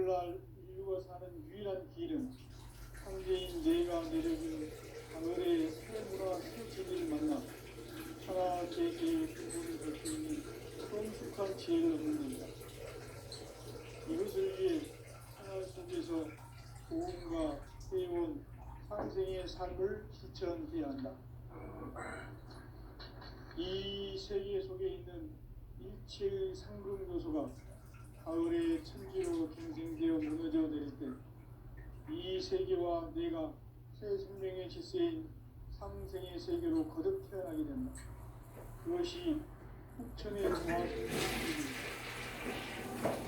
오늘날 인류가 사는 유일한 길은 상제인 내가 내려준 가을의 새 문화 새 재미를 만나 하나 개개의 부분을 볼 수 있는 성숙한 지혜를 얻는 것이다. 이것을 위해 생활 속에서 고음과 해온 상생의 삶을 실천해야 한다. 이 세계 속에 있는 일체의 상금 요소가 가을의 천지로 갱생되어 무너져 내릴 때 이 세계와 내가 새 생명의 질서인 상생의 세계로 거듭 태어나게 된다. 그것이 후천의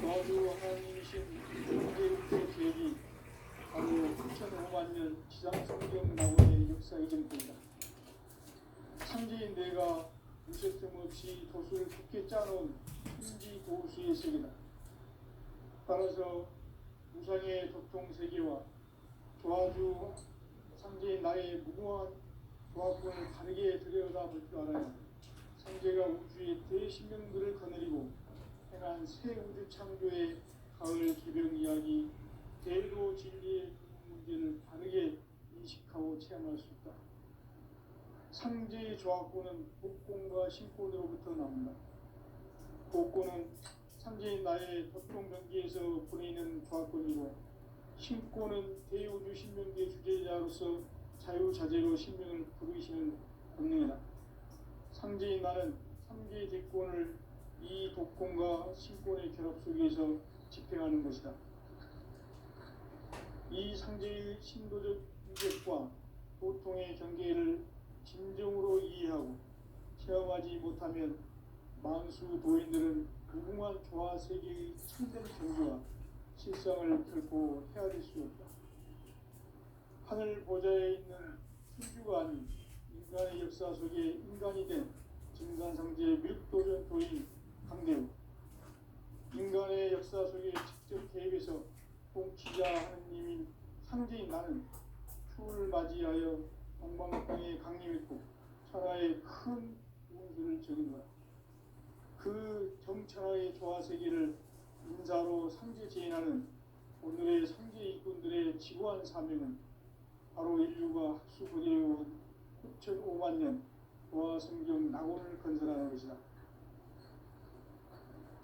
조화주 하나님이신 천재의 계획이 바로 9,500만 년 지상성경 낙원의 역사의 전부이다. 창조인 내가 무쇠 틈 없이 도수를 깊게 짜놓은 천지 고수의 세계다. 따라서 우상의 도통세계와 조화주 상제인 나의 무궁한 조합권을 다르게 들여다볼 줄 알아야 상제가 우주의 대신명들을 거느리고 행한 새 우주 창조의 가을 개병 이야기, 대도 진리의 문제를 다르게 인식하고 체험할 수 있다. 상제의 조합권은 복권과 신권으로부터 나온다. 복권은 상제인 나의 도통병기에서 보내는 조합권이고, 신권은 대우주 신명기의 주제자로서 자유자재로 신명을 부르시는 권능이다. 상제인 나는 3개의 대권을 이 복권과 신권의 결합 속에서 집행하는 것이다. 이 상제의 신도적 인격과 도통의 경계를 진정으로 이해하고 체험하지 못하면 만수 도인들은 무궁한 조화 세계의 참된 경지와 실상을 결코 헤아릴 수 없다. 하늘 보좌에 있는 천주가 아닌 인간의 역사 속에 인간이 된 증산상제의 밀도전 도인 강대우, 인간의 역사 속에 직접 개입해서 통치자 하느님인 상제인 나는 추를 맞이하여 동방땅에 강림했고 천하의 큰 운수를 적인 거야. 그 정천하의 조화세계를 인사로 상제 제인하는 오늘의 상제 일꾼들의 지구한 사명은 바로 인류가 학수부대해온 9,500만 년 조화성경 낙원을 건설하는 것이다.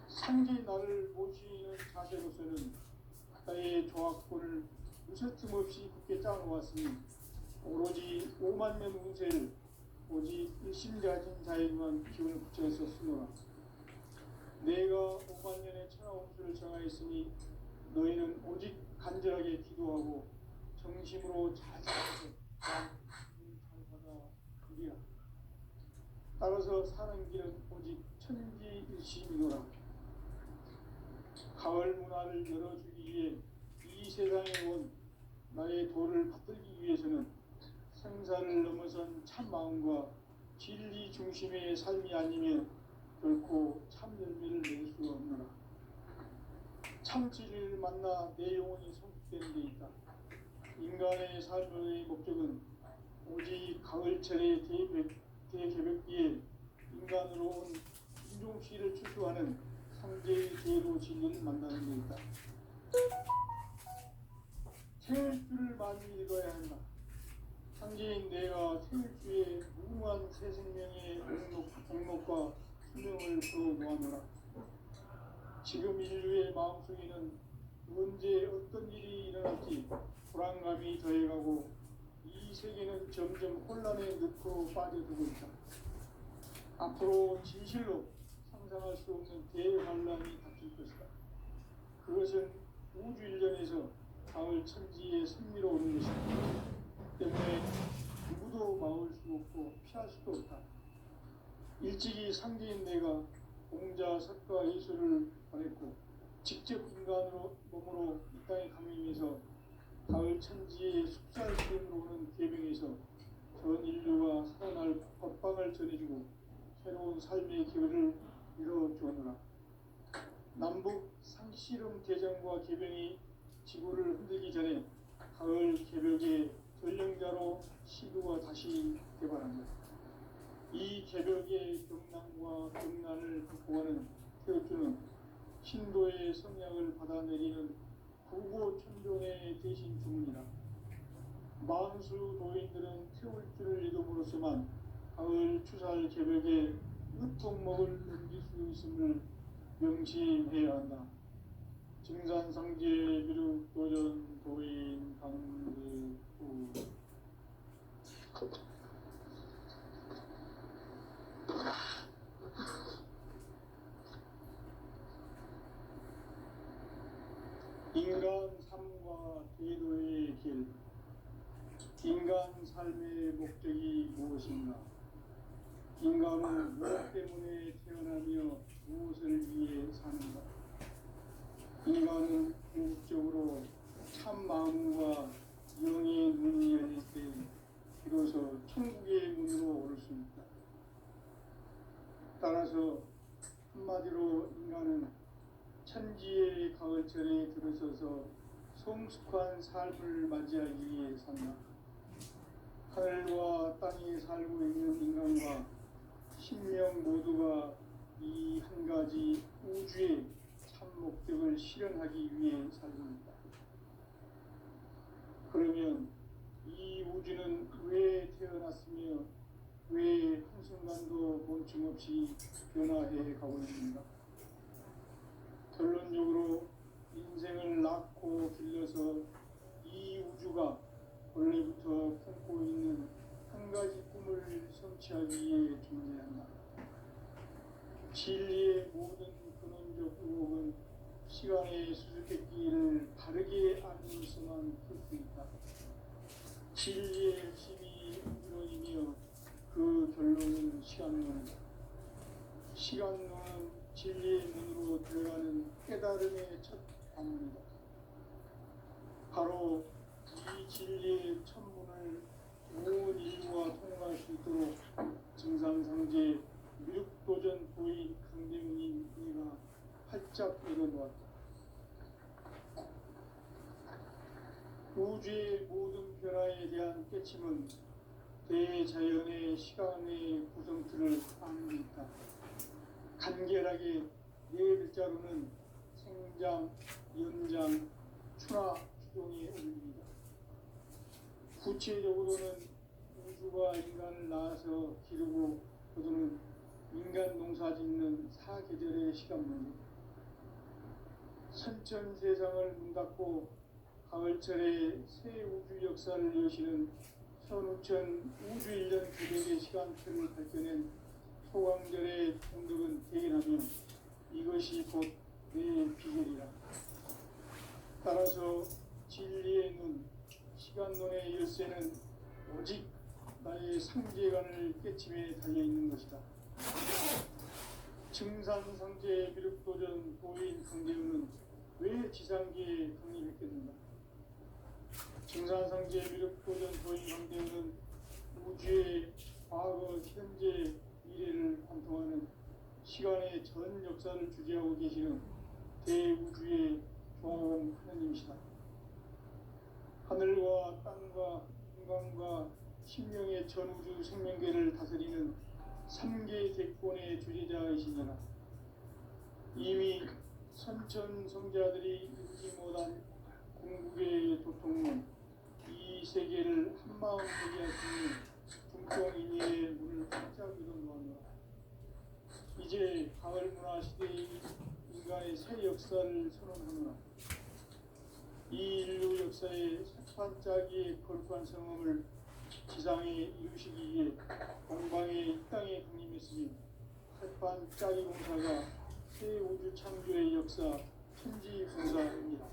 상제인 나를 모시는 자세로서는 나의 조합권을 무쇠틈 없이 굳게 짜놓았으니 오로지 5만 년 운세를 오직 일심가진 자에게만 기운을 붙여서 쓰노라. 내가 5만 년의 천하운수를 정하였으니 너희는 오직 간절하게 기도하고 정심으로 잘 살아서 잘 받아들이라. 따라서 사는 길은 오직 천지일심이노라. 가을 문화를 열어주기 위해 이 세상에 온 나의 도를 받들기 위해서는 생사를 넘어선 참 마음과 진리 중심의 삶이 아니면 결코 참 열매를 낼 수 없노라. 참 진리를 만나 내 영혼이 성숙되는 데 있다. 인간의 삶의 목적은 오직 가을철의 대개벽기에 인간으로 온 인종씨를 추수하는 상제의 제도 진리를 만나는 데 있다. 태일주를 많이 읽어야 한다. 상제인 내가 태일주의 무궁한 새 생명의 목록과 수명을 풀어놓아노라. 지금 인류의 마음속에는 언제 어떤 일이 일어날지 불안감이 더해가고 이 세계는 점점 혼란의 늪으로 빠져들고 있다. 앞으로 진실로 상상할 수 없는 대환란이 닥칠 것이다. 그것은 우주 일련에서 가을 천지의 승리로 오는 것이다. 때문에 누구도 막을 수 없고 피할 수도 없다. 일찍이 상제인 내가 공자, 석가, 예수를 보냈고 직접 인간으로 몸으로 이 땅에 강림해서 가을 천지의 숙살 시름으로 오는 계명에서 전 인류가 살아날 법방을 전해주고 새로운 삶의 기회를 이뤄주었노라. 남북 상씨름 대전과 계병이 지구를 흔들기 전에 가을 개벽의 전령자로 시도가 다시 개발한다. 이 개벽의 경난과 경난을 극복하는 태어주는 신도의 성향을 받아내리는 부고천종의 대신 주문이라. 만수 도인들은 태울 줄을 이름으로서만 가을 추살 개벽에 으통목을 넘길 수 있음을 명심해야 한다. 증산상제 비록 도전 도인 강대구. 인간 삶과 대도의 길. 인간 삶의 목적이 무엇인가? 인간은 무엇 때문에 태어나며 무엇을 위해 사는가? 인간은 궁극적으로 참 마음과 영의 문이 열릴 때 비로소 천국의 문으로 오를 수 있다. 따라서 한마디로 인간은 천지의 가을철에 들어서서 성숙한 삶을 맞이하기 위해 산다. 하늘과 땅에 살고 있는 인간과 신명 모두가 이 한 가지 우주의 참 목적을 실현하기 위해 살고 있다. 그러면 이 우주는 왜 태어났으며 왜 한순간도 멈춤없이 변화해 가고 있는가? 결론적으로 인생을 낳고 길러서 이 우주가 원래부터 품고 있는 한 가지 꿈을 성취하기 위해 존재한다. 진리의 모든 근원적 의혹은 시간의 수수께끼를 바르게 알면서만 풀 수 있다. 진리의 핵심이 이론이며 그 결론은 시간론이다. 시간론은 진리의 문으로 들어가는 깨달음의 첫 방문이다. 바로 이 진리의 천문을 온 인류가 통과할 수 있도록 증상상제 미륵도전 도인 강대웅인 이가 활짝 열어놓았다. 우주의 모든 변화에 대한 깨침은 대자연의 시간의 구성틀을 아는 데 있다. 간결하게 네 글자로는 생장, 연장, 추나, 추동의 원리입니다. 구체적으로는 우주가 인간을 낳아서 기르고 거두는 인간 농사 짓는 사계절의 시간문입니다. 선천 세상을 문 닫고 가을철에 새 우주 역사를 여시는 현우천 우주 1년 900의 시간표를 밝혀낸 소강절의 통독은 대견하며 이것이 곧 내 비결이라. 따라서 진리의 눈, 시간론의 열쇠는 오직 나의 상제관을 깨침에 달려있는 것이다. 증산상제 미륵도전 도인 강대웅은 왜 지상계에 강림했겠는가? 증산상제 미륵도전 도인 강대웅은 우주의 과거, 현재, 미래를 관통하는 시간의 전 역사를 주재하고 계시는 대우주의 종합 하나님이시다. 하늘과 땅과 인간과 신명의 전우주 생명계를 다스리는 3개 대권의 주재자이시니라. 이미 선천성자들이 이루지 못한 궁극의 도통은 이 세계를 한마음 되게 할 수 있는 중통인의의 문을 활짝 열어놓았노라. 이제 가을 문화 시대의 인간의 새 역사를 선언하노라. 이 인류 역사의 새반짝이의 거룩한 성험을 지상에 이루시기 위해 동방의 이 땅에 강림했으니 새반짝이 공사가 새 우주 창조의 역사 천지공사입니다.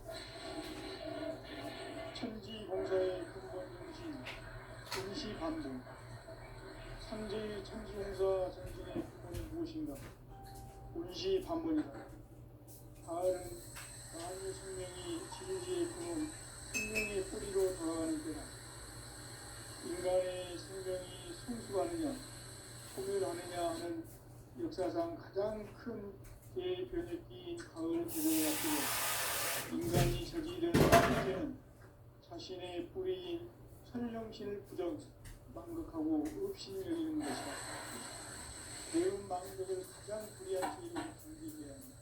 천지공사의 근본 정신 임시반복. 상제의 천지공사 정신의 근본은 무엇인가? 운시반복이다. 가을은 만유 생명이 진리의 근원, 생명의 뿌리로 돌아가는 때다. 인간의 생명이 성숙하느냐, 소멸하느냐 하는 역사상 가장 큰 대변혁기인 가을 계절을 앞두고 인간이 저지른 문제는 자신의 뿌리인 선령신을 부정, 망극하고 업신여기는 것이다. 배운 망덕을 가장 불이한 죄로 정리해야 한다.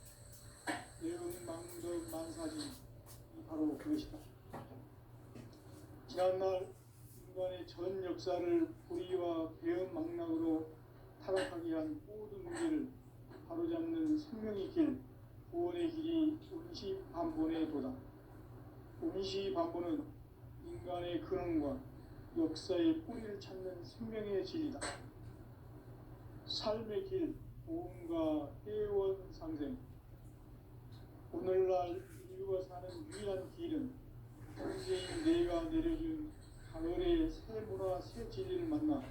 배운 망덕 만사진, 바로 것이다. 지난날 인간의 전 역사를 불의와 배은망락으로 타락하게 한 모든 문제를 바로잡는 생명의 길, 구원의 길이 운시반본의 도다. 운시반본은 인간의 근원과 역사의 뿌리를 찾는 생명의 진리다. 삶의 길, 보험과 회원 상생. 오늘날 인류가 사는 유일한 길은 현재인 내가 내려준 가을의 새 문화, 새 진리를 만나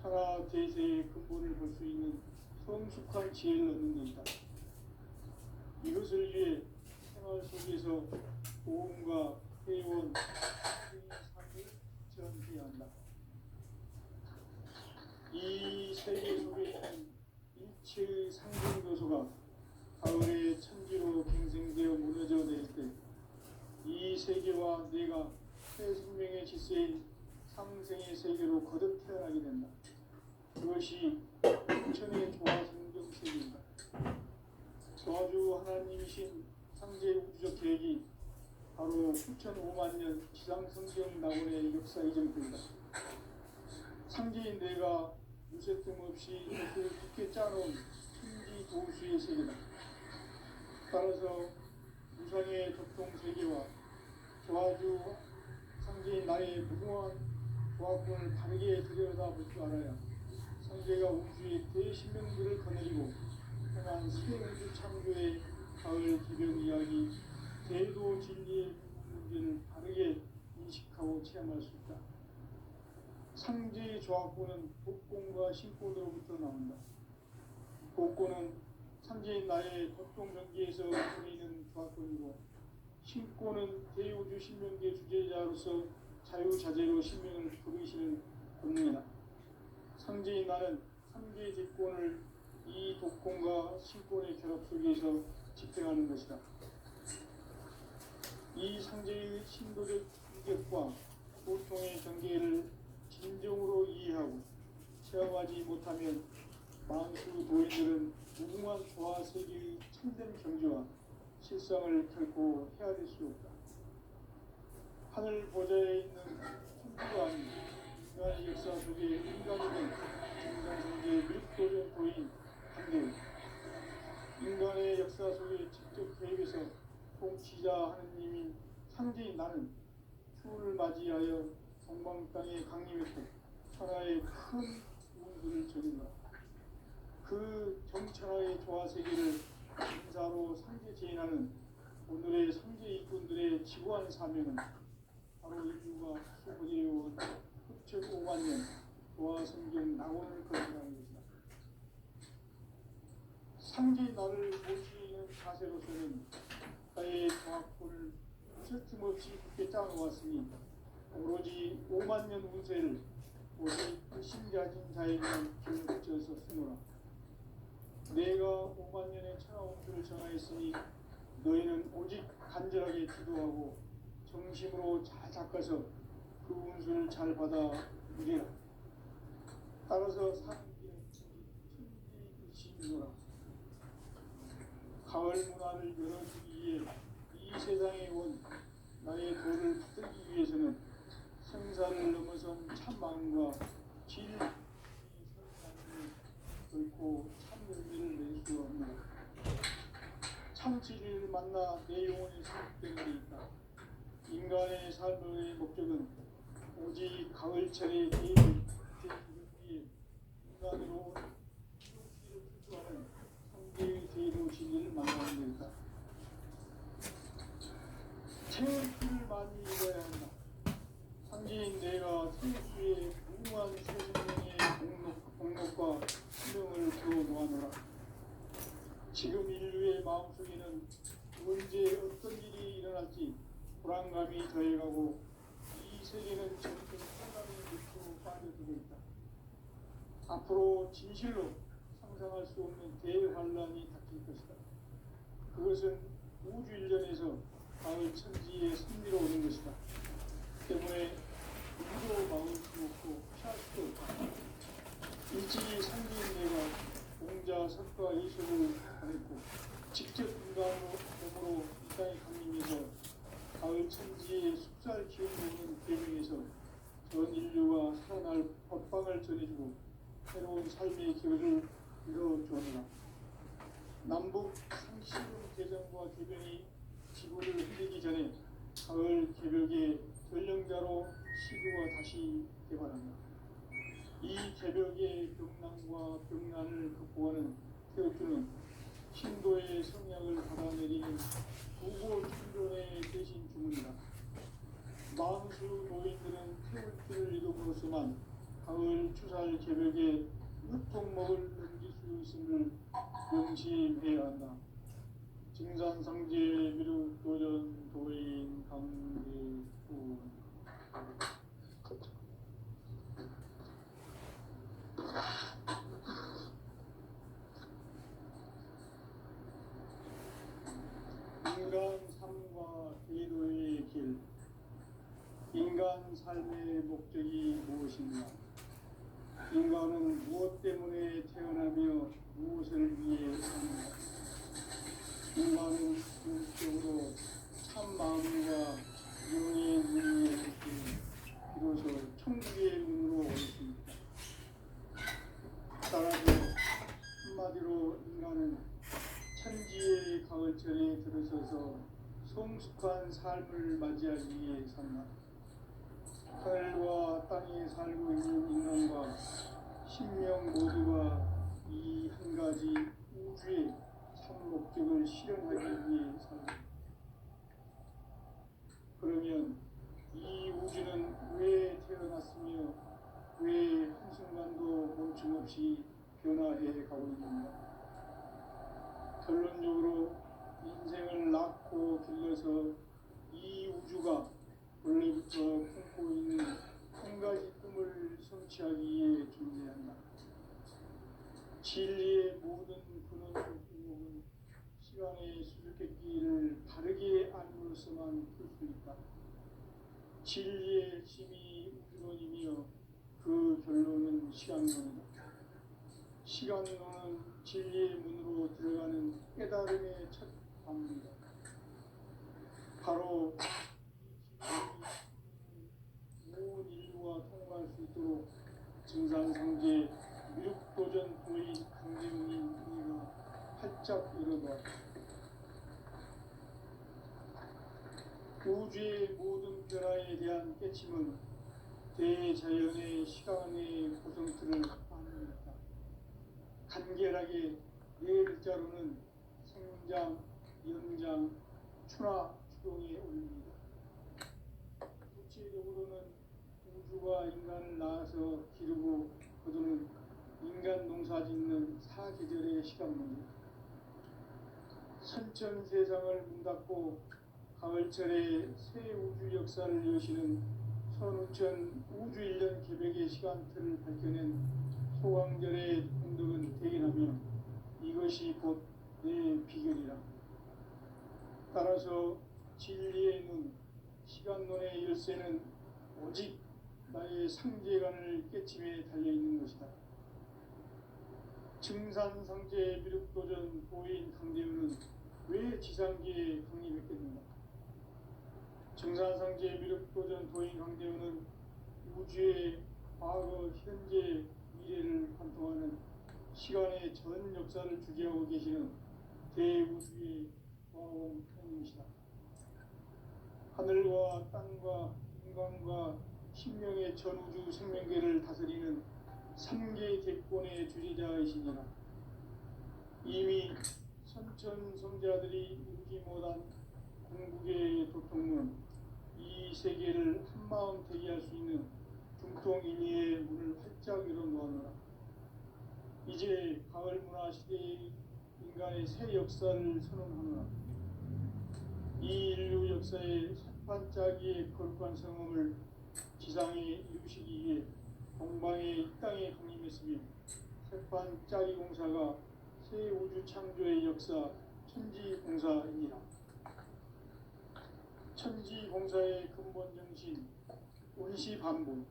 천하 대세의 근본을 볼 수 있는 성숙한 지혜를 얻는 것이다. 이것을 위해 생활 속에서 보험과 회원, 삶을 지원해야 한다. 이 세계 속에 있는 일체의 상징 요소가 가을의 천지로 갱생되어 무너져 내릴 때 이 세계와 내가 새 생명의 질서의 상생의 세계로 거듭 태어나게 된다. 그것이 천의 조화성경 세계입니다. 조화주 하나님이신 창제 우주적 계획이 바로 9,500만 년 지상성경 낙원의 역사 이전입니다. 창제인 내가 무쇠뜸 없이 것을 깊게 짜놓은 천지 도수의 세계다. 따라서 무상의 접종 세계와 조화주 창제인 나의 무궁한 조화권을 바르게 들여다볼 줄 알아야 창제가 우주의 대신명들을 거느리고 행한 새 우주 창조의 가을 기변 이야기, 대도 진리의 문제를 바르게 인식하고 체험할 수 있다. 창제의 조화권은 복권과 신권으로부터 나온다. 복권은 창제인 나의 법동정기에서 보이는 조화권이고, 신권은 대우주 신명계 주제자로서 자유자재로 신명을 부르시는 권능이다. 창제인 나는 3개의 대권을 이 독권과 신권의 결합 속에서 집행하는 것이다. 이 창제의 신도적 인격과 보통의 경계를 진정으로 이해하고 체험하지 못하면 만수 도인들은 무궁한 조화 세계의 참된 경지와 실상을 결코 헤아릴 수 없다. 하늘 보좌에 있는 천주가 아닌 인간의 역사 속에 인간이 된 인간성계의 밀도전도인 한계요. 인간의 역사 속에 직접 개입해서 통치자 하느님인 창제인 나는 추후를 맞이하여 동방 땅에 강림했고 천하의 큰 운수를 전인다. 그 정천하의 조화 세계를 인사로 상계 제인하는 오늘의 상계 일꾼들의 지구한 사명은 바로 인류가 수보내려온 9,500만 년 조화 성경 낙원을 거듭하는 것이다. 상계 나를 모시는 자세로서는 나의 조화권을 틈없이 굳게 짜놓았으니 오로지 5만 년 운세를 오직 신자진 자에게만 길을 붙여서 쓰노라. 내가 5만 년의 천하 운수를 전하였으니 너희는 오직 간절하게 기도하고 정심으로 잘 닦아서 그 운수를 잘 받아 누리라. 따라서 사는 길은 천지이시노라. 가을 문화를 열어주기 위해 이 세상에 온 나의 도를 붙들기 위해서는 생사를 넘어선 참 마음과 진리의 선상을 결코 참 열매를 낼 수 없노라. 참 진리를 만나 내 영혼이 성숙되는 데 있다. 인간의 삶의 목적은 오직 가을철의 계획을 위해 인간으로 신용기를 추구하는 성계의 제도 진리를 만나는 데 있다. 체육을 많이 읽어야 한다. 상제인 내가 체육수의 무궁한 새 생명의 공력과 수명을 주어 놓아노라. 지금 인류의 마음속에는 언제 어떤 일이 일어날지 불안감이 더해가고 이 세계는 점점 혼란의 밑으로 빠져들고 있다. 앞으로 진실로 상상할 수 없는 대환란이 닥칠 것이다. 그것은 우주 일련에서 가을 천지의 섭리로 오는 것이다. 때문에 누구도 막을 수 없고 피할 수도 없다. 일찍이 상기인 내가 공자, 석가, 예수를 보냈고 직접 인간으로 이 땅에 강림해서 가을 그 천지의 숲살 기운도는 계명에서 전 인류가 살아날 법방을 전해주고 새로운 삶의 기회를 이뤄주었노라. 남북 상시군 개정과 개변이 지구를 흔들기 전에 가을 개벽의 전령자로 시구가 다시 개발한다. 이 개벽의 병난과 병난을 극복하는 태어주는 신도의 성약을 받아내리는 부고 충전의 대신 주문이다. 만수 노인들은 태울주를 이름으로서만 가을 추살 개벽에 유통목을 넘길 수 있음을 명심해야 한다. 증산상제 미륵 도전 도인 강대군. 인간 삶과 기도의 길. 인간 삶의 목적이 무엇인가? 인간은 무엇 때문에 태어나며 무엇을 위해 사는가? 인간은 궁극적으로 참 마음과 영의 눈이 있을 때 비로소 천국의 문으로 올 수 있다. 따라서 한마디로 인간은 천지의 가을철에 들어서서 성숙한 삶을 맞이하기 위해 산다. 하늘과 땅에 살고 있는 인간과 신명 모두가 이 한 가지 우주의 참 목적을 실현하기 위해 산다. 그러면 이 우주는 왜 태어났으며 왜 한순간도 멈춤없이 변화해 가고 있는가? 결론적으로 인생을 낳고 길러서 이 우주가 원래부터 품고 있는 한 가지 꿈을 성취하기 위해 존재한다. 진리의 모든 근원과 궁극은 시간의 수수께끼를 바르게 알므로서만 풀 수 있다. 진리의 핵심이 우주론이며 그 결론은 시간론이다. 시간론은 진리의 문으로 들어가는 깨달음의 첫 방문이다. 바로 온 인류가 통과할 수 있도록 증산상제 미륵도전 도인 강대웅인 우리가 활짝 열어놓았다. 우주의 모든 변화에 대한 깨침은 대자연의 시간의 고정틀을 만들었다. 간결하게 네 글자로는 생장, 연장, 추나 추동에 올립니다. 구체적으로는 우주가 인간을 낳아서 기르고 거두는 인간 농사 짓는 사계절의 시간입니다. 선천 세상을 문 닫고 가을철에 새 우주 역사를 여시는 선우천 우주 1년 개벽의 시간틀을 밝혀낸 소강절의 공덕은 대견하며 이것이 곧 내 비결이라. 따라서 진리의 눈, 시간론의 열쇠는 오직 나의 상제관을 깨침에 달려있는 것이다. 증산상제 미륵도전 도인 강대우는 왜 지상계에 강림했겠는가? 증산상제 미륵도전 도인 강대우는 우주의 과거, 현재, 미래를 관통하는 시간의 전 역사를 주재하고 계시는 대우주의 과학원님이시다. 하늘과 땅과 인간과 신명의 전우주 생명계를 다스리는 3개 대권의 주재자이시니라. 이미 선천성자들이 이루지 못한 궁극의 도통문, 이 세계를 한마음 대기할 수 있는 중통인의의 문을 활짝 열어놓았노라. 이제 가을 문화 시대의 인간의 새 역사를 선언하노라. 이 인류 역사의 새반짝이의 거룩한 성험을 지상에 이루시기 위해 동방의 이 땅에 강림했으며 새반짝이 공사가 새 우주 창조의 역사 천지공사이니라. 천지공사의 근본 정신 운시반복.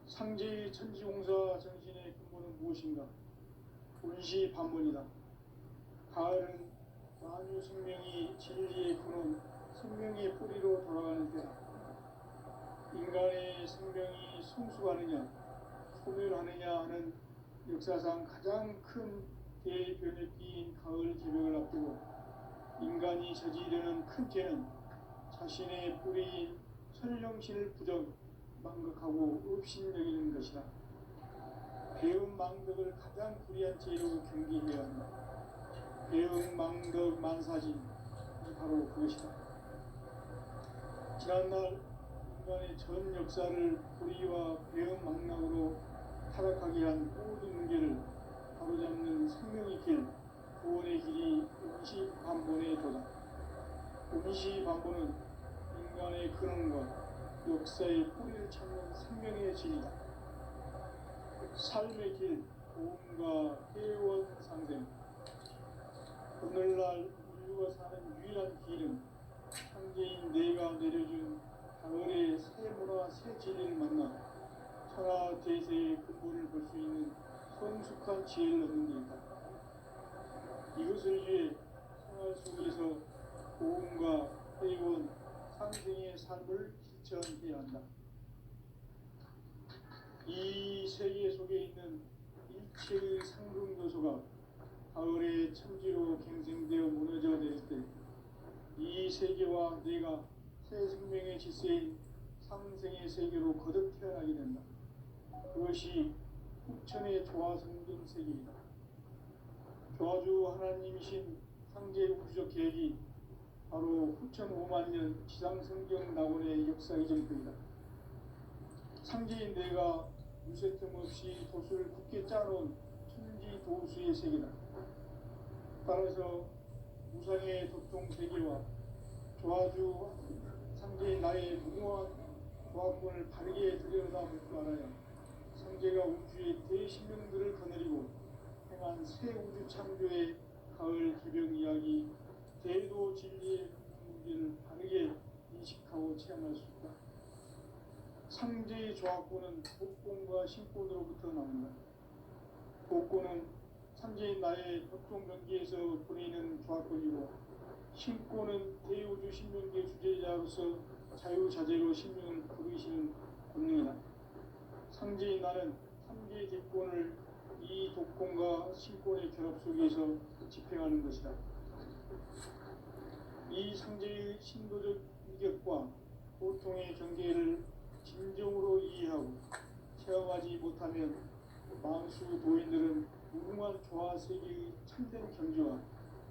상제의 천지공사 정신의 근본은 무엇인가? 운시반복이다. 가을은 만유 생명이 진리의 근원 생명의 뿌리로 돌아가는 때라. 인간의 생명이 성숙하느냐 소멸하느냐 하는 역사상 가장 큰 대변혁기인 가을 개벽을 앞두고 인간이 저지르는 큰 죄는 자신의 뿌리인 설령신을 부정 망각하고 업신여기는 것이다. 배은 망덕을 가장 불의한 죄로 경계해야 한다. 배은 망덕 만사진이 바로 그것이다. 지난날 인간의 전 역사를 불의와 배은 망락으로 타락하게 한 모든 문제를 바로잡는 생명의 길, 구원의 길이 임시반본에 도다. 임시반본은 인간의 근원과 역사의 뿌리를 찾는 생명의 진이다. 삶의 길, 도움과 회원 상생. 오늘날 인류가 사는 유일한 길은 창제인 내가 내려준 가을의 새 문화, 새 진리를 만나 천하 대세의 근본을 볼 수 있는 성숙한 지혜를 얻는 데이다. 이것을 위해 생활 속에서 도움과 회원, 상생의 삶을 실천해야 한다. 이 세계 속에 있는 일체의 상등 요소가 가을의 천지로 갱생되어 무너져 내릴 때 이 세계와 내가 새 생명의 질서인 상생의 세계로 거듭 태어나게 된다. 그것이 후천의 조화성등 세계이다. 조화주 하나님이신 상제 우주적 계획이 바로 후천 5만년 지상성경 낙원의 역사 이전편이다. 상제인 내가 무쇠틈 없이 도수를 굳게 짜놓은 천지 도수의 세계다. 따라서 무상의 도통 세계와 조화주 상제인 나의 무모한 조합권을 바르게 들여다볼 줄 알아야 상제가 우주의 대신명들을 거느리고 행한 새 우주 창조의 가을 개벽 이야기, 대도 진리의 문제를 바르게 인식하고 체험할 수 있다. 상제의 조합권은 복권과 신권으로부터 나온다. 복권은 상제인 나의 보통 경기에서 보내는 조합권이고, 신권은 대우주 신명계 주제자로서 자유자재로 신명을 부르시는 권능이다. 상제인 나는 3개의 대권을 이 독권과 신권의 결합 속에서 집행하는 것이다. 이 상제의 신도적 위격과 보통의 경계를 진정으로 이해하고 체험하지 못하면 망수 도인들은 무궁한 조화 세계의 참된 경지와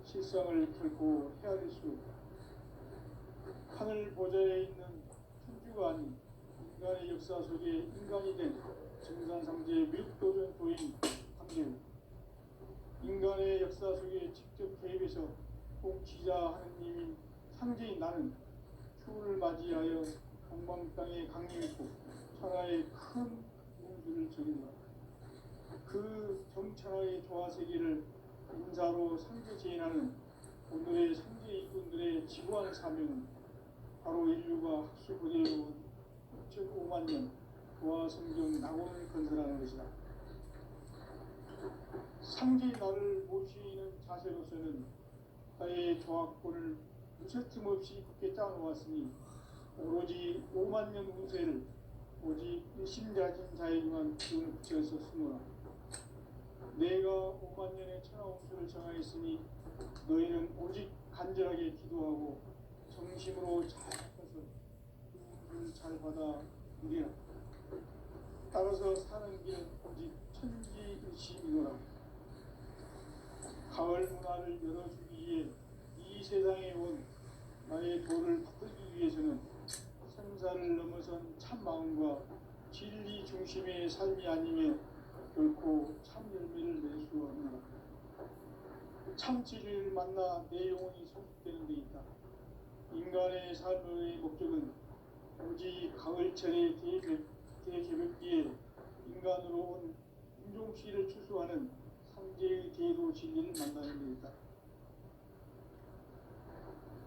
실상을 결코 헤아릴 수 없다. 하늘 보좌에 있는 천주가 아닌 인간의 역사 속에 인간이 된 정산상제의 밀도전 도인 함대우, 인간의 역사 속에 직접 개입해서 통치자 하느님인 상제인 나는 추후를 맞이하여 강방 땅에 강림했고 천하의 큰 문수를 적인다. 그 정천하의 조화세계를 인사로 상제 제인하는 오늘의 상제 일꾼들의 지구한 사명은 바로 인류가 학수부대해온 5만 년 조화성경 낙원을 건설하는 것이다. 상제의 나를 모시는 자세로서는 나의 조합권을 무쇠틈 없이 굳게 짜놓았으니 오로지 5만 년 운세를 오직 일심자진 자에게만 기운을 붙여서 쓰노라. 내가 5만 년의 천하 운수를 정하였으니 너희는 오직 간절하게 기도하고 정심으로 잘 해서 그 운을 잘 받아 누리라. 따라서 사는 길은 오직 천지일심이노라. 가을 문화를 열어주기 위해 이 세상에 온 나의 도를 받들기 위해서는 생사를 넘어선 참 마음과 진리 중심의 삶이 아니면 결코 참 열매를 낼 수 없노라. 참 진리를 만나 내 영혼이 성숙되는 데 있다. 인간의 삶의 목적은 오직 가을철의 대개벽기에 인간으로 온 인종씨를 추수하는 상제의 대도 진리를 만나는 데 있다.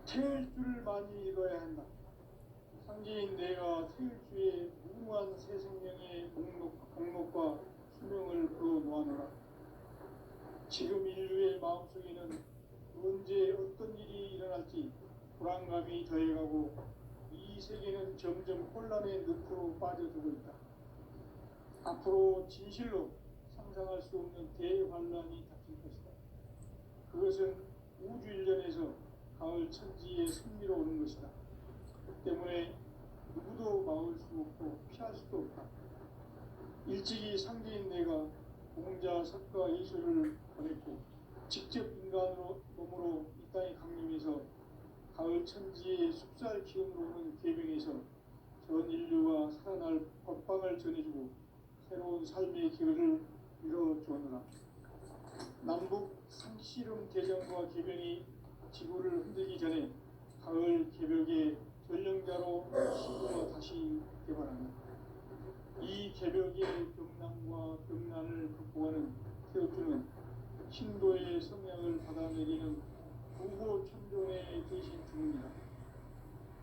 태일주를 많이 읽어야 한다. 상제인 내가 태일주의 무궁한 새 생명의 목록과 수명을 풀어 놓아노라. 지금 인류의 마음속에는 언제 어떤 일이 일어날지 불안감이 더해가고 이 세계는 점점 혼란의 늪으로 빠져들고 있다. 앞으로 진실로 상상할 수 없는 대환란이 닥칠 것이다. 그것은 우주 일련에서 가을 천지의 승리로 오는 것이다. 그 때문에 누구도 막을 수 없고 피할 수도 없다. 일찍이 상제인 내가 공자, 석가, 예술을 보냈고 직접 인간으로 몸으로 이 땅에 강림해서 가을 천지의 숲살 기운으로 오는 계명에서 전 인류가 살아날 법방을 전해주고 새로운 삶의 기회를 열어주었노라. 남북 상씨름 대전과 계병이 지구를 흔들기 전에 가을 개벽의 전령자로 시구가 다시 개발한다. 이 개벽의 병난과 병난을 극복하는 태어주는 신도의 성량을 받아내리는 부고 천존의 대신 중입니다.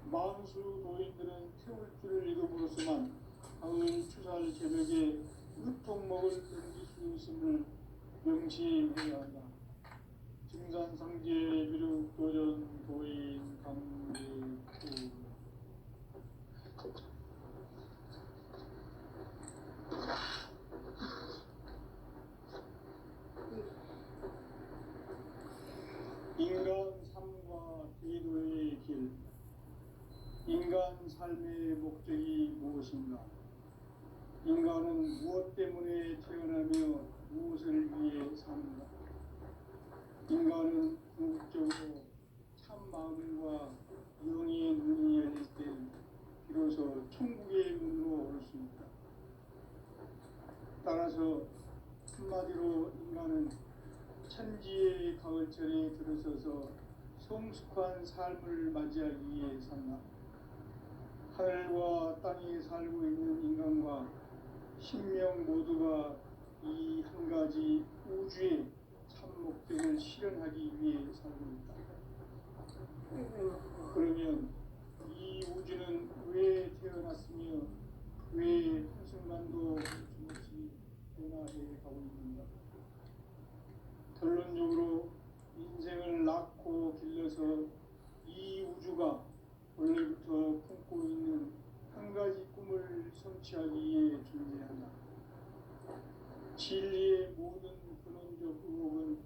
만수 도인들은 태울 줄을 읽음으로써만 가을 추살 개벽의 으통목을 넘길 수 있음을 명시해야 한다. 증산상제 미륵도전 도인 강대구 인간 삶과 기도의 길. 인간 삶의 목적이 무엇인가? 인간은 무엇 때문에 태어나며 무엇을 위해 사는가? 인간은 궁극적으로 참 마음과 영의 눈이 열릴 때 비로소 천국의 문으로 올 수 있다. 따라서 한마디로 인간은 천지의 가을철에 들어서서 성숙한 삶을 맞이하기 위해 산다. 하늘과 땅에 살고 있는 인간과 신명 모두가 이 한 가지 우주의 참 목적을 실현하기 위해 살고 있다. 그러면 이 우주는 왜 태어났으며 왜 한순간도 멈춤없이 변화해 가고 있는가? 결론적으로 인생을 낳고 길러서 이 우주가 원래부터 품고 있는 한 가지 꿈을 성취하기 위해 존재한다. 진리의 모든 근원적 의혹은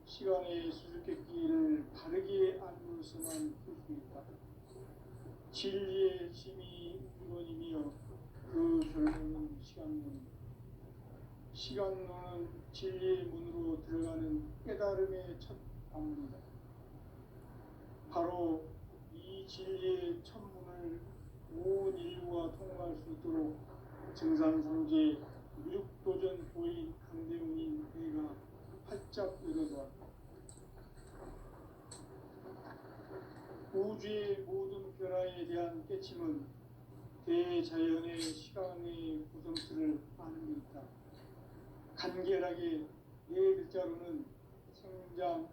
시간의 수수께끼를 바르게 알므로서만 풀 수 있다. 진리의 힘이 우주론이며 그 결론은 시간론이다. 시간론은 진리의 문으로 들어가는 깨달음의 첫 방문이다. 바로 이 진리의 첫 문을 온 인류가 통과할 수 있도록 증산상제 미륵도전 도인 강대웅인 내가 활짝 열어놓았다. 우주의 모든 변화에 대한 깨침은 대자연의 시간의 구성틀을 아는 데 있다. 간결하게 네 글자로는 생장,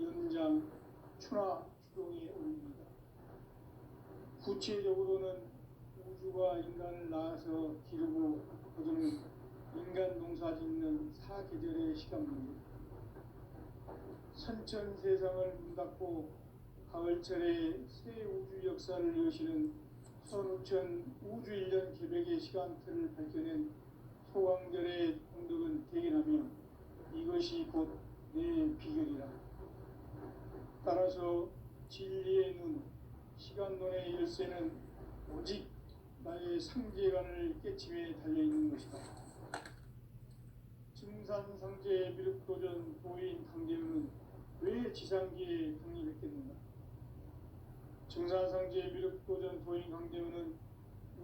연장, 추나 추동에 올립니다. 구체적으로는 우주가 인간을 낳아서 기르고 거두는 인간 농사 짓는 사계절의 시간입니다. 선천세상을 문닫고 가을철에 새 우주 역사를 여시는 선우천 우주일년 개벽의 시간틀을 밝혀낸 소강절의 공덕은 대견하며 이것이 곧 내 비결이라. 따라서 진리의 눈, 시간론의 열쇠는 오직 나의 상제관을 깨침에 달려있는 것이다. 증산상제 미륵도전 도인 강대웅은 왜 지상계에 독립했겠는가? 증산상제 미륵도전 도인 강대웅은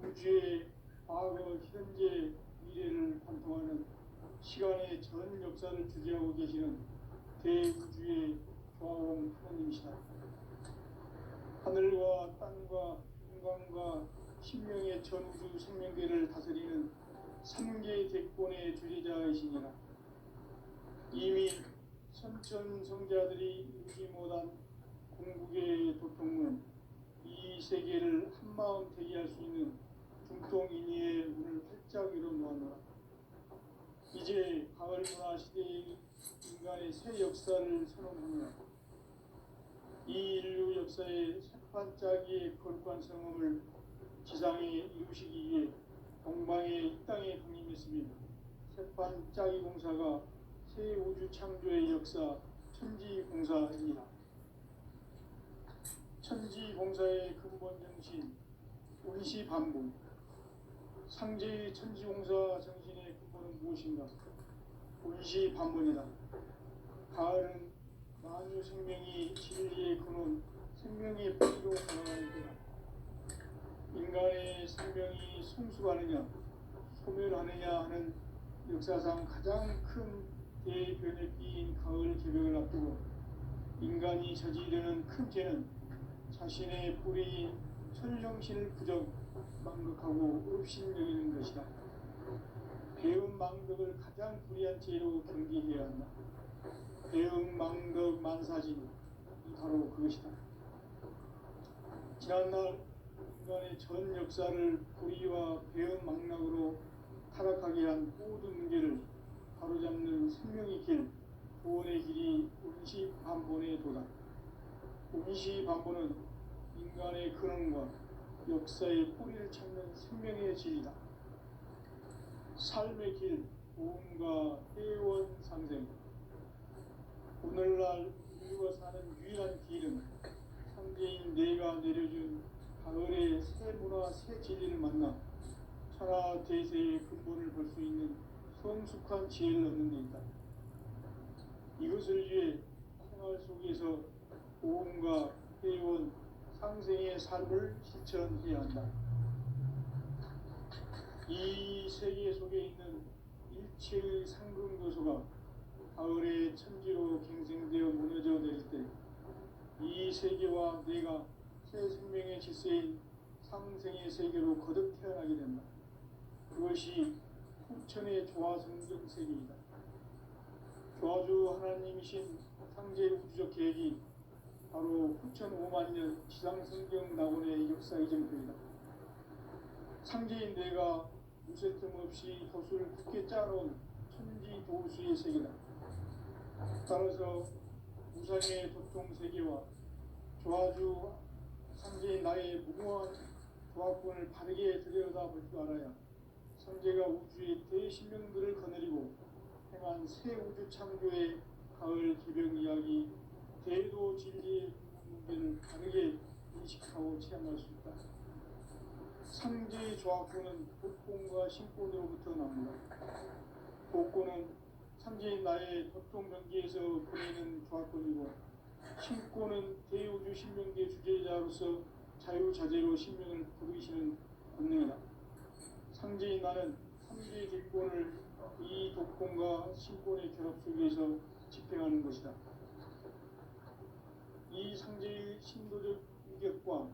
우주의 과거, 현재, 미래를 관통하는 시간의 전 역사를 주재하고 계시는 대우주의 조화원 하나님이시다. 하늘과 땅과 인간과 신명의 전우주 생명계를 다스리는 삼계 대권의 주재자이시니라. 이미 선천성자들이 이루지 못한 궁극의 도통문, 이 세계를 한마음 되게 할 수 있는 중통인의의 문을 활짝 열어놓았노라. 이제 가을 문화 시대의 인간의 새 역사를 선언합니다. 이 인류 역사의 새판짜기의 거룩한 성험을 지상에 이루시기 위해 동방의 이 땅에 강림했으며 새판짜기 공사가 새 우주 창조의 역사 천지공사입니다. 천지공사의 근본 정신 운시반복. 상제의 천지공사 정신의 근본은 무엇인가? 운시반복이다. 가을은 만유 생명이 진리의 근원, 생명의 뿌리로 걸어가는 때다. 인간의 생명이 성숙하느냐, 소멸하느냐 하는 역사상 가장 큰 대변혁기인 가을 개벽을 앞두고 인간이 저지르는 큰 죄는 자신의 뿌리인 천령신을 부정, 망극하고 업신여기는 것이다. 배움 망덕을 가장 불의한 죄로 경계해야 한다. 배움 망덕 만사진이 바로 그것이다. 지난날 인간의 전 역사를 불의와 배움 망락으로 타락하게 한 모든 문제를 바로잡는 생명의 길, 구원의 길이 운시반본의 도다. 운시반본은 인간의 근원과 역사의 뿌리를 찾는 생명의 진리다. 삶의 길, 보험과 회원 상생. 오늘날 인류가 사는 유일한 길은 상제인 내가 내려준 가을의 새 문화, 새 진리를 만나 천하 대세의 근본을 볼 수 있는 성숙한 지혜를 얻는 데 있다. 이것을 위해 생활 속에서 보험과 회원, 상생의 삶을 실천해야 한다. 이 세계 속에 있는 일체의 상근교소가 가을의 천지로 갱생되어 무너져 내릴 때 이 세계와 내가 새 생명의 질서인 상생의 세계로 거듭 태어나게 된다. 그것이 후천의 조화성경 세계이다. 조화주 하나님이신 상제 우주적 계획이 바로 9,500,000년 지상성경 낙원의 역사 이전표이다. 상제인 내가 무쇠 틈 없이 도수를 굳게 짜놓은 천지 도수의 세계다. 따라서 우상의 도통 세계와 조화주 상제인 나의 무모한 조합권을 바르게 들여다볼 줄 알아야 상제가 우주의 대신명들을 거느리고 행한 새 우주 창조의 가을 개벽 이야기 대도 진리의 문제를 바르게 인식하고 체험할 수 있다. 상제의 조합권은 복권과 신권으로부터 나온다. 복권은 상제인 나의 도통 경계에서 보내는 조합권이고 신권은 대우주 신명계 주제자로서 자유자재로 신명을 부르시는 권능이다. 상제인 나는 상제의 객권을 이 독권과 신권의 결합 속에서 집행하는 것이다. 이 상제의 신도적 위격과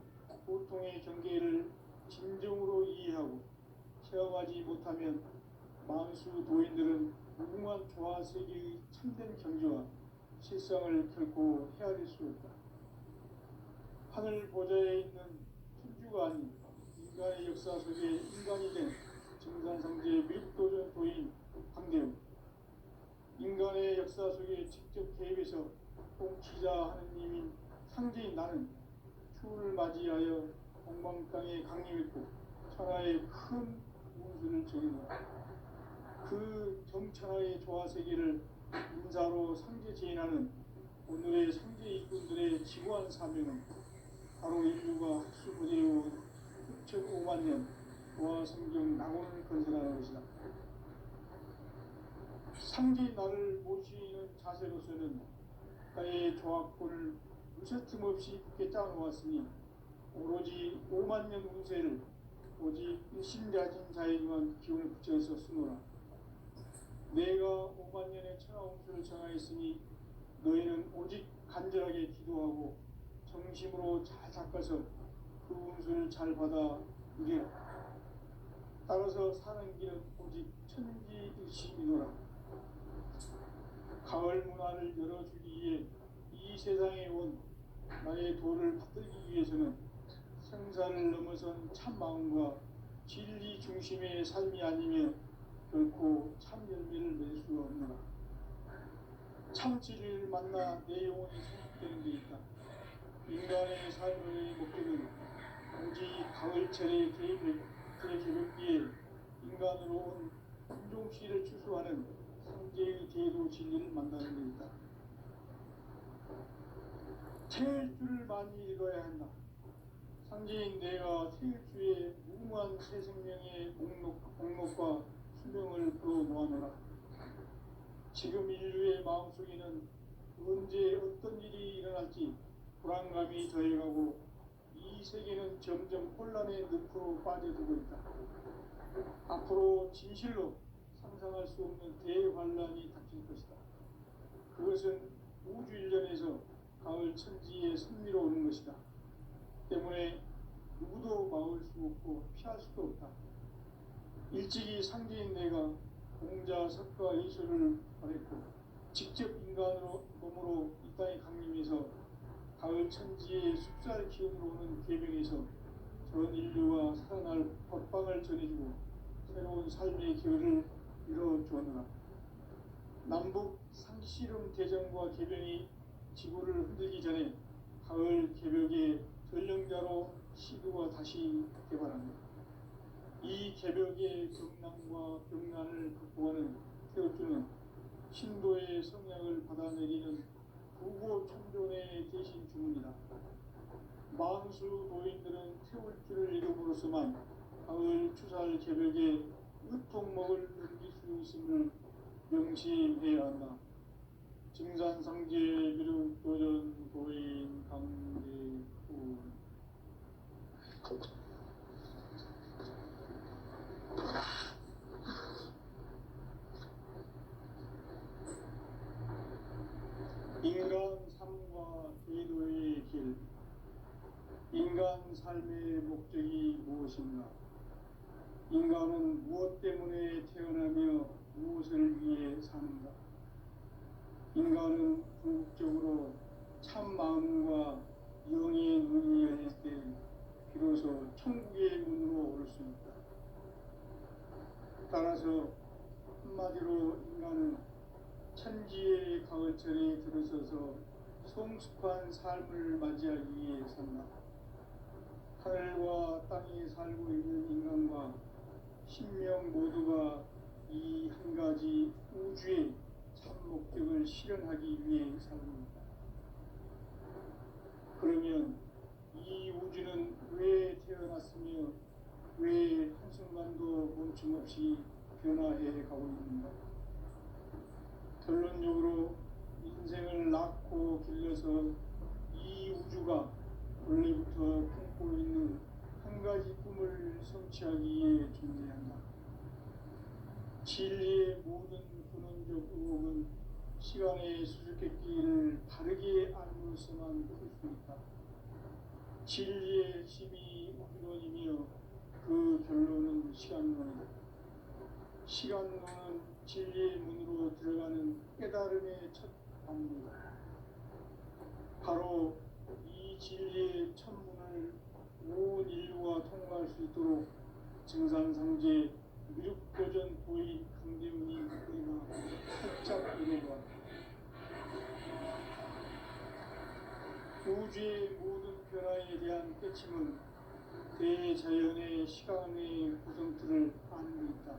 고통의 경계를 진정으로 이해하고 체험하지 못하면 만수 도인들은 무궁한 조화 세계의 참된 경지와 실상을 결코 헤아릴 수 없다. 하늘 보좌에 있는 천주가 아닌 인간의 역사 속에 인간이 된 정산상제의 밀도전 도인 황대우. 인간의 역사 속에 직접 개입해서 통치자 하느님인 상제인 나는 추운을 맞이하여 동방 땅에 강림했고 천하의 큰 운수를 정했노라. 그 정천하의 조화세계를 인사로 상제 제인하는 오늘의 상제 일꾼들의 지구한 사명은 바로 인류가 학수부대로 6,500,000년 조화성경 낙원을 건설하는 것이다. 상제인 나를 모시는 자세로서는 나의 조합권을 무쇠틈 없이 굳게 짜놓았으니 오로지 50,000년 운세를 오직 일심자진 자에게만 기운을 붙여서 쓰노라. 내가 50,000년의 천하 운수를 정하였으니 너희는 오직 간절하게 기도하고 정심으로 잘 닦아서 그 운수를 잘 받아 누리라. 따라서 사는 길은 오직 천지일심이노라. 가을 문화를 열어주기 위해 이 세상에 온 나의 도를 받들기 위해서는 생사를 넘어선 참 마음과 진리 중심의 삶이 아니면 결코 참 열매를 낼 수가 없노라. 참 진리를 만나 내 영혼이 성숙되는 데 있다. 인간의 삶의 목적은 오직 가을철의 개벽기에 인간으로 온 품종씨를 추수하는 상제의 제도 진리를 만나는 데있다. 태일주를 많이 읽어야 한다. 상제인 내가 태일주의 무궁한 새 생명의 목록과 수명을 풀어 놓아노라. 지금 인류의 마음속에는 언제 어떤 일이 일어날지 불안감이 더해가고 이 세계는 점점 혼란의 늪으로 빠져들고 있다. 앞으로 진실로 상상할 수 없는 대환란이 닥칠 것이다. 그것은 우주 일련에서 가을 천지의 섭리로 오는 것이다. 때문에 누구도 막을 수 없고 피할 수도 없다. 일찍이 상제인 내가 공자, 석가, 예술을 말했고 직접 인간으로 몸으로 이 땅에 강림해서 가을 천지의 숲살 기운으로 오는 계명에서 전 인류가 살아날 법방을 전해주고 새로운 삶의 기회를 이뤄주었노라. 남북 상씨름 대전과 계병이 지구를 흔들기 전에 가을 개벽의 전령자로 시구가 다시 개발합니다. 이 개벽의 경난과 병난을 극복하는 태극주는 신도의 성향을 받아내리는 부고천존의 대신 주문이다. 만수 도인들은 태울주를 이름으로서만 가을 추살 개벽의 으통목을 넘길 수 있음을 명심해야 한다. 증산상제 미륵도전 도인 강제훈. 인간 삶과 제도의 길. 인간 삶의 목적이 무엇인가? 인간은 무엇 때문에 태어나며 무엇을 위해 사는가? 인간은 궁극적으로 참 마음과 영의 눈이 열릴 때 비로소 천국의 문으로 오를 수 있다. 따라서 한마디로 인간은 천지의 가을철에 들어서서 성숙한 삶을 맞이하기 위해 산다. 하늘과 땅에 살고 있는 인간과 신명 모두가 이 한 가지 우주의 참 목적을 실현하기 위해 삽니다. 그러면 이 우주는 왜 태어났으며 왜 한순간도 멈춤없이 변화해 가고 있는가? 결론적으로 인생을 낳고 길러서 이 우주가 원래부터 품고 있는 한 가지 꿈을 성취하기 위해 존재한다. 진리의 모든 근원적 의혹은 시간의 수수께끼를 바르게 알고서만 풀 수 있다. 진리의 핵심이 우주론이며 그 결론은 시간론이다. 시간론은 진리의 문으로 들어가는 깨달음의 첫 방문이다. 바로 이 진리의 첫 문을 온 인류가 통과할 수 있도록 증산상제 미륵도전 도인 강대훈이 우리가 살짝 이뤄보았다. 우주의 모든 변화에 대한 깨침은 대자연의 시간의 구성틀을 아는 데 있다.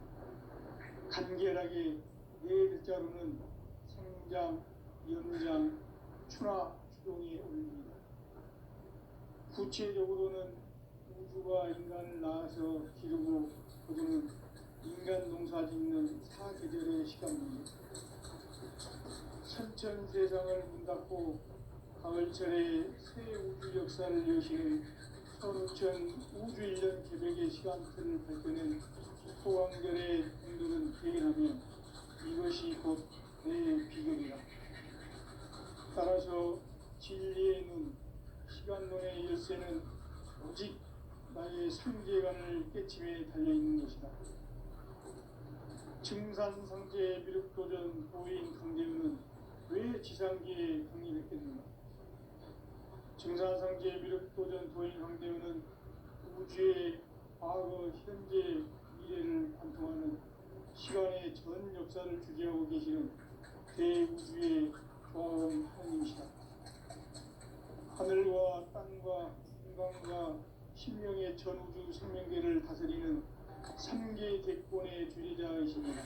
간결하게 네 글자로는 생장, 연장, 추나, 추동에 올립니다. 구체적으로는 우주가 인간을 낳아서 기르고 거두는 인간 농사 짓는 사계절의 시간입니다. 천천 세상을 문 닫고 가을철에 새 우주 역사를 여시는 선우천 우주 일년 개벽의 시간틀을 밝혀낸 소강절의 분들은 대견하며 이것이 곧 내 비결이다. 따라서 진리의 눈, 시간론의 열쇠는 오직 나의 상계관을 깨침에 달려있는 것이다. 증산상제 미륵도전 도인 강제훈은 왜 지상계에 강림했겠는가? 증산상제 미륵도전 도인 강제훈은 우주의 과거, 현재, 미래를 관통하는 시간의 전 역사를 주재하고 계시는 대우주의 조화원 하나님이시다. 하늘과 땅과 인간과 신명의 전우주 생명계를 다스리는 삼계 객본의 주리자이십니다.